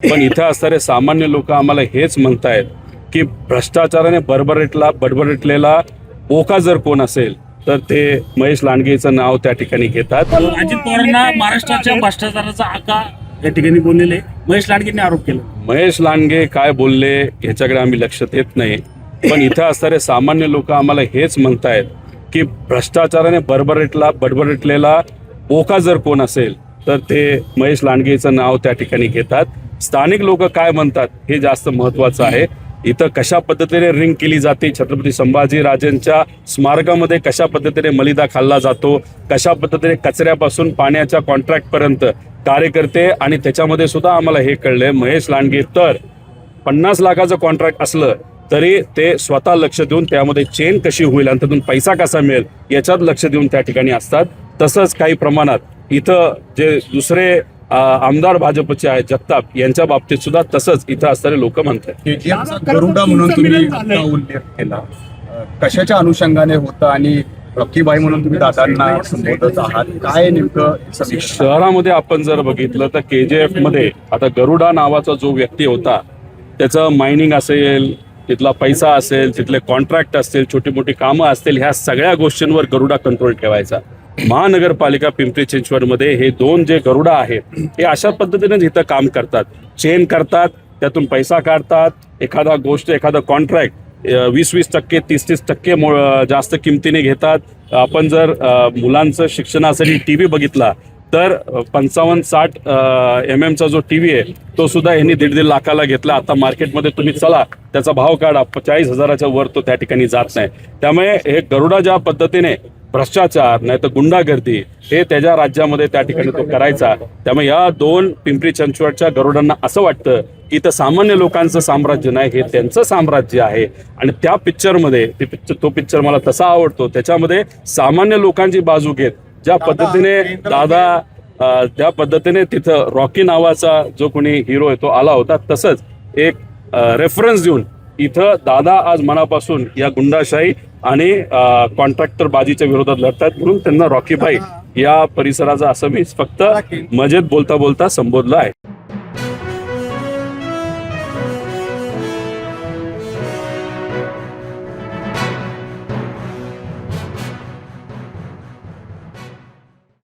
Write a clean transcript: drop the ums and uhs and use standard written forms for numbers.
पण इथं असणारे सामान्य लोक आम्हाला हेच म्हणतायत की भ्रष्टाचाराने बडबडलेला बोका जर कोण असेल तर ते महेश लांडगेचं नाव त्या ठिकाणी घेतात. अजित पवारांना महाराष्ट्राच्या भ्रष्टाचाराचा आका या ठिकाणी बोललेले महेश लांडगेंनी आरोप केला. महेश लांडगे काय बोलले ह्याच्याकडे आम्ही लक्ष देत नाही. पण इथं असणारे सामान्य लोक आम्हाला हेच म्हणतायत की भ्रष्टाचाराने बडबडलेला बोका जर कोण असेल तर ते महेश लांडगेचं नाव त्या ठिकाणी घेतात. स्थानिक लोक काय म्हणतात हे जास्त महत्वाचं आहे. इथं कशा पद्धतीने रिंग केली जाते, छत्रपती संभाजीराजांच्या स्मारकामध्ये कशा पद्धतीने मलिदा खाल्ला जातो, कशा पद्धतीने कचऱ्यापासून पाण्याच्या कॉन्ट्रॅक्टपर्यंत कार्यकर्ते, आणि त्याच्यामध्ये सुद्धा आम्हाला हे कळलंय महेश लांडगे तर 50 लाखाचं कॉन्ट्रॅक्ट असलं तरी ते स्वतः लक्ष देऊन त्यामध्ये चेन कशी होईल आणि त्यातून पैसा कसा मिळेल याच्यात लक्ष देऊन त्या ठिकाणी असतात. तसंच काही प्रमाणात इथं जे दुसरे आमदार भाजपचे आहेत जगताप यांच्या बाबतीत सुद्धा तसंच इथं असणारे लोक म्हणतात. गरुडा म्हणून तुम्ही आता उल्लेख केला, कशाच्या अनुषंगाने होता आणि रॉकीबाई म्हणून तुम्ही दादांना संबोधत आहात, काय नेमकं शहरामध्ये आपण जर बघितलं तर KGF मध्ये आता गरुडा नावाचा जो व्यक्ती होता त्याचं मायनिंग असेल, तिथला पैसा असेल, तिथले कॉन्ट्रॅक्ट असतील, छोटी मोठी कामं असतील, ह्या सगळ्या गोष्टींवर गरुडा कंट्रोल ठेवायचा. महानगरपालिका पिंपरी चिंचवडमध्ये हे दोन जे गरुडा आहेत हे अशा पद्धतीनेच इथं काम करतात. चेन करतात, त्यातून पैसा काढतात. एखादा कॉन्ट्रॅक्ट 20% 30% जास्त किमतीने घेतात. आपण जर मुलांचं शिक्षणासाठी TV बघितला तर 55-60 mm जो TV आहे तो सुद्धा यांनी 1.5 लाखाला घेतला. आता मार्केटमध्ये तुम्ही चला त्याचा भाव काढा, 40,000च्या वर तो त्या ठिकाणी जात नाही. त्यामुळे हे गरुडा ज्या पद्धतीने भ्रष्टाचार नाही तर गुंडागर्दी हे त्याच्या राज्यामध्ये त्या ठिकाणी तो करायचा. त्यामुळे या दोन पिंपरी चिंचवडच्या गरुडांना असं वाटतं की इथं सामान्य लोकांचं साम्राज्य नाही, हे त्यांचं साम्राज्य आहे. आणि त्या पिक्चरमध्ये तो पिक्चर मला तसा आवडतो, त्याच्यामध्ये सामान्य लोकांची बाजू घेत ज्या पद्धतीने त्या पद्धतीने तिथं रॉकी नावाचा जो कोणी हिरो आहे तो आला होता, तसंच एक रेफरन्स देऊन इथं दादा आज मनापासून या गुंडाशाही आणि कॉन्ट्रॅक्टर बाजीच्या विरोधात लढतात. म्हणून त्यांना रॉकीबाई या परिसराचा असं मी फक्त मजेत बोलता संबोधलं आहे.